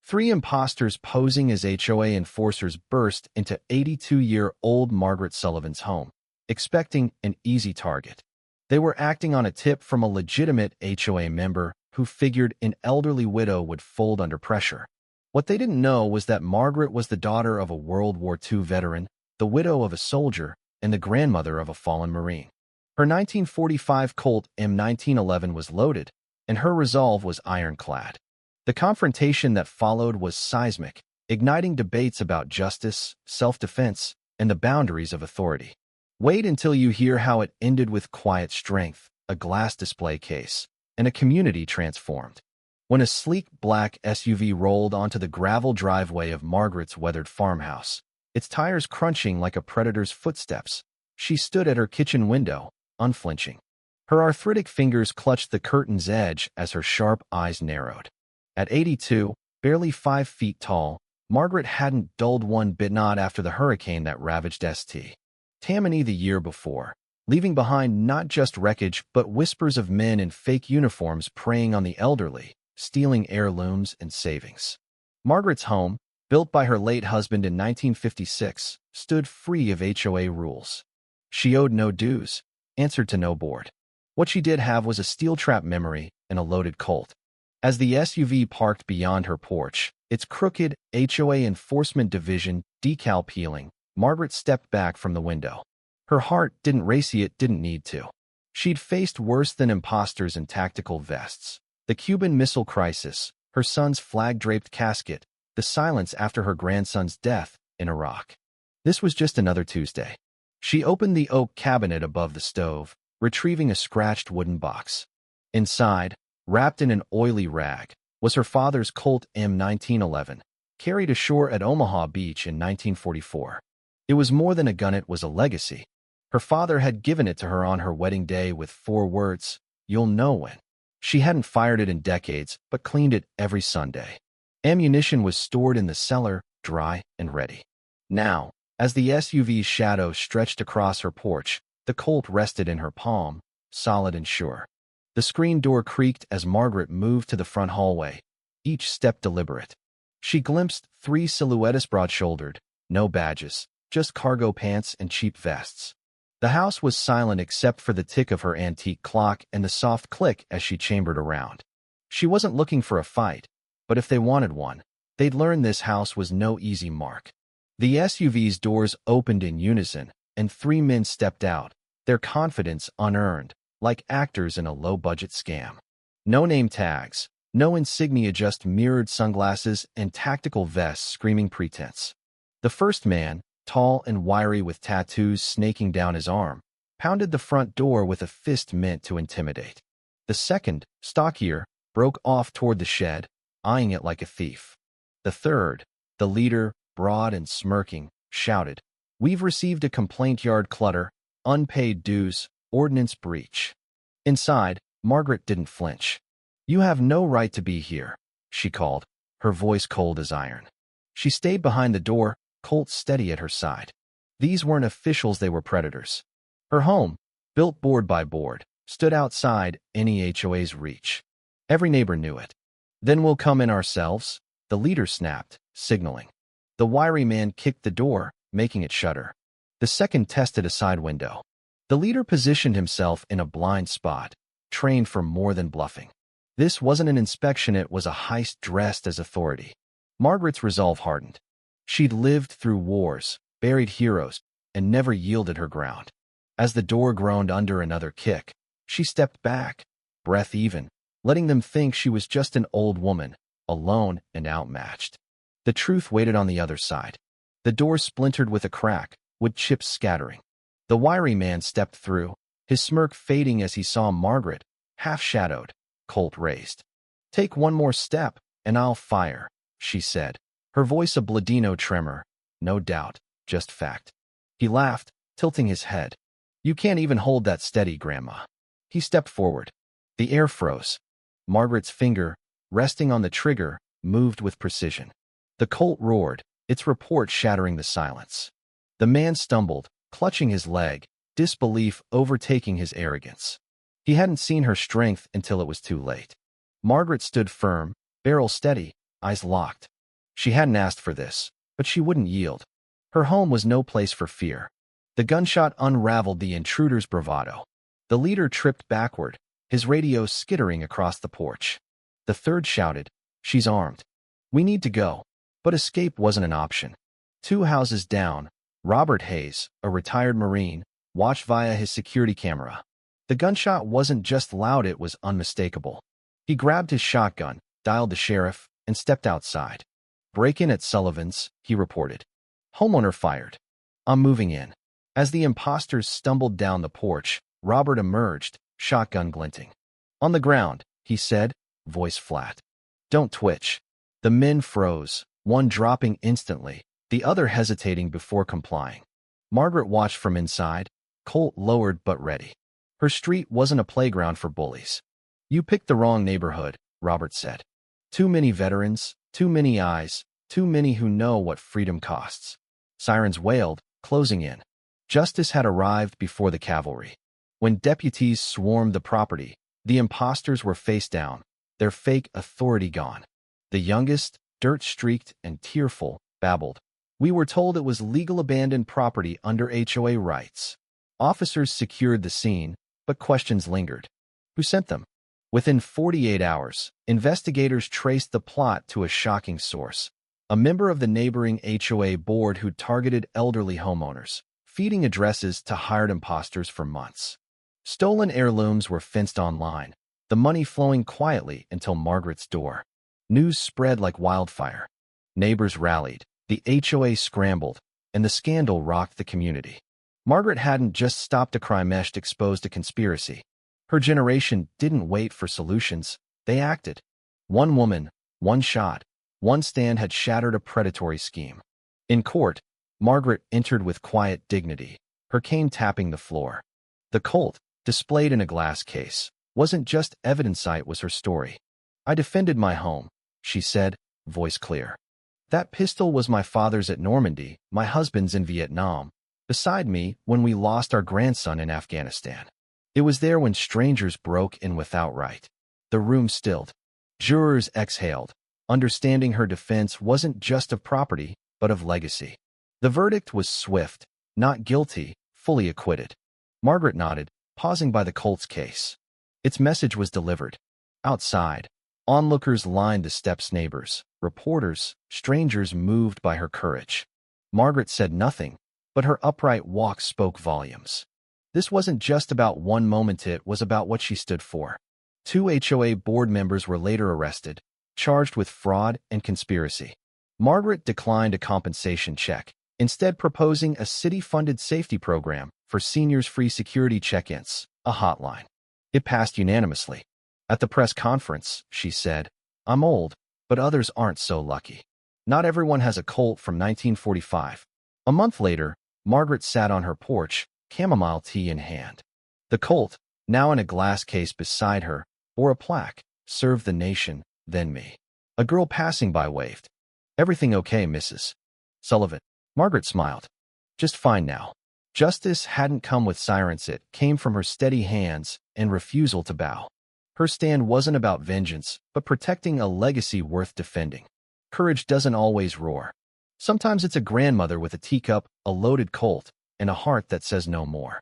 Three imposters posing as HOA enforcers burst into 82-year-old Margaret Sullivan's home, expecting an easy target. They were acting on a tip from a legitimate HOA member who figured an elderly widow would fold under pressure. What they didn't know was that Margaret was the daughter of a World War II veteran, the widow of a soldier, and the grandmother of a fallen Marine. Her 1945 Colt M1911 was loaded, and her resolve was ironclad. The confrontation that followed was seismic, igniting debates about justice, self-defense, and the boundaries of authority. Wait until you hear how it ended with quiet strength, a glass display case, and a community transformed. When a sleek black SUV rolled onto the gravel driveway of Margaret's weathered farmhouse, its tires crunching like a predator's footsteps, she stood at her kitchen window, unflinching. Her arthritic fingers clutched the curtain's edge as her sharp eyes narrowed. At 82, barely 5 feet tall, Margaret hadn't dulled one bit, not after the hurricane that ravaged St. Tammany the year before, leaving behind not just wreckage but whispers of men in fake uniforms preying on the elderly, stealing heirlooms and savings. Margaret's home, built by her late husband in 1956, stood free of HOA rules. She owed no dues, answered to no board. What she did have was a steel trap memory and a loaded Colt. As the SUV parked beyond her porch, its crooked HOA Enforcement Division decal peeling, Margaret stepped back from the window. Her heart didn't race, it didn't need to. She'd faced worse than imposters in tactical vests. The Cuban Missile Crisis, her son's flag-draped casket, the silence after her grandson's death in Iraq. This was just another Tuesday. She opened the oak cabinet above the stove, retrieving a scratched wooden box. Inside, wrapped in an oily rag, was her father's Colt M1911, carried ashore at Omaha Beach in 1944. It was more than a gun, it was a legacy. Her father had given it to her on her wedding day with 4 words, "You'll know when." She hadn't fired it in decades, but cleaned it every Sunday. Ammunition was stored in the cellar, dry and ready. Now, as the SUV's shadow stretched across her porch, the Colt rested in her palm, solid and sure. The screen door creaked as Margaret moved to the front hallway, each step deliberate. She glimpsed 3 silhouettes, broad-shouldered, no badges, just cargo pants and cheap vests. The house was silent except for the tick of her antique clock and the soft click as she chambered around. She wasn't looking for a fight, but if they wanted one, they'd learn this house was no easy mark. The SUV's doors opened in unison, and 3 men stepped out, their confidence unearned, like actors in a low-budget scam. No name tags, no insignia, just mirrored sunglasses and tactical vests screaming pretense. The first man, tall and wiry with tattoos snaking down his arm, pounded the front door with a fist meant to intimidate. The second, stockier, broke off toward the shed, eyeing it like a thief. The third, the leader, broad and smirking, shouted, "We've received a complaint, yard clutter, unpaid dues, ordinance breach." Inside, Margaret didn't flinch. "You have no right to be here," she called, her voice cold as iron. She stayed behind the door, Colt steady at her side. These weren't officials, they were predators. Her home, built board by board, stood outside any HOA's reach. Every neighbor knew it. "Then we'll come in ourselves," the leader snapped, signaling. The wiry man kicked the door, making it shudder. The second tested a side window. The leader positioned himself in a blind spot, trained for more than bluffing. This wasn't an inspection, it was a heist dressed as authority. Margaret's resolve hardened. She'd lived through wars, buried heroes, and never yielded her ground. As the door groaned under another kick, she stepped back, breath even, letting them think she was just an old woman, alone and outmatched. The truth waited on the other side. The door splintered with a crack, wood chips scattering. The wiry man stepped through, his smirk fading as he saw Margaret, half-shadowed, Colt raised. "Take one more step, and I'll fire," she said, her voice a Bladino tremor. "No doubt, just fact." He laughed, tilting his head. "You can't even hold that steady, Grandma." He stepped forward. The air froze. Margaret's finger, resting on the trigger, moved with precision. The Colt roared, its report shattering the silence. The man stumbled, clutching his leg, disbelief overtaking his arrogance. He hadn't seen her strength until it was too late. Margaret stood firm, barrel steady, eyes locked. She hadn't asked for this, but she wouldn't yield. Her home was no place for fear. The gunshot unraveled the intruder's bravado. The leader tripped backward, his radio skittering across the porch. The third shouted, "She's armed. We need to go." But escape wasn't an option. 2 houses down, Robert Hayes, a retired Marine, watched via his security camera. The gunshot wasn't just loud, it was unmistakable. He grabbed his shotgun, dialed the sheriff, and stepped outside. "Break-in at Sullivan's," he reported. "Homeowner fired. I'm moving in." As the imposters stumbled down the porch, Robert emerged, shotgun glinting. "On the ground," he said, voice flat. "Don't twitch." The men froze, one dropping instantly, the other hesitating before complying. Margaret watched from inside, Colt lowered but ready. Her street wasn't a playground for bullies. "You picked the wrong neighborhood," Robert said. "Too many veterans, too many eyes, too many who know what freedom costs." Sirens wailed, closing in. Justice had arrived before the cavalry. When deputies swarmed the property, the imposters were face down, their fake authority gone. The youngest, dirt-streaked and tearful, babbled. "We were told it was legal abandoned property under HOA rights." Officers secured the scene, but questions lingered. Who sent them? Within 48 hours, investigators traced the plot to a shocking source. A member of the neighboring HOA board who'd targeted elderly homeowners, feeding addresses to hired imposters for months. Stolen heirlooms were fenced online, the money flowing quietly until Margaret's door. News spread like wildfire. Neighbors rallied, the HOA scrambled, and the scandal rocked the community. Margaret hadn't just stopped a crime exposed a conspiracy. Her generation didn't wait for solutions, they acted. One woman, one shot, one stand had shattered a predatory scheme. In court, Margaret entered with quiet dignity, her cane tapping the floor. The Colt, displayed in a glass case, wasn't just evidence, it was her story. "I defended my home," she said, voice clear. "That pistol was my father's at Normandy, my husband's in Vietnam, beside me when we lost our grandson in Afghanistan. It was there when strangers broke in without right." The room stilled. Jurors exhaled, understanding her defense wasn't just of property, but of legacy. The verdict was swift, not guilty, fully acquitted. Margaret nodded, pausing by the Colt's case. Its message was delivered. Outside, onlookers lined the steps, neighbors, reporters, strangers moved by her courage. Margaret said nothing, but her upright walk spoke volumes. This wasn't just about one moment, it was about what she stood for. 2 HOA board members were later arrested, charged with fraud and conspiracy. Margaret declined a compensation check, instead proposing a city-funded safety program for seniors' free security check-ins, a hotline. It passed unanimously. At the press conference, she said, "I'm old, but others aren't so lucky. Not everyone has a Colt from 1945. A month later, Margaret sat on her porch, chamomile tea in hand. The Colt, now in a glass case beside her, bore a plaque, "Serve the nation, then me." A girl passing by waved. "Everything okay, Mrs. Sullivan?" Margaret smiled. "Just fine now." Justice hadn't come with sirens, it came from her steady hands and refusal to bow. Her stand wasn't about vengeance, but protecting a legacy worth defending. Courage doesn't always roar. Sometimes it's a grandmother with a teacup, a loaded Colt, and a heart that says no more.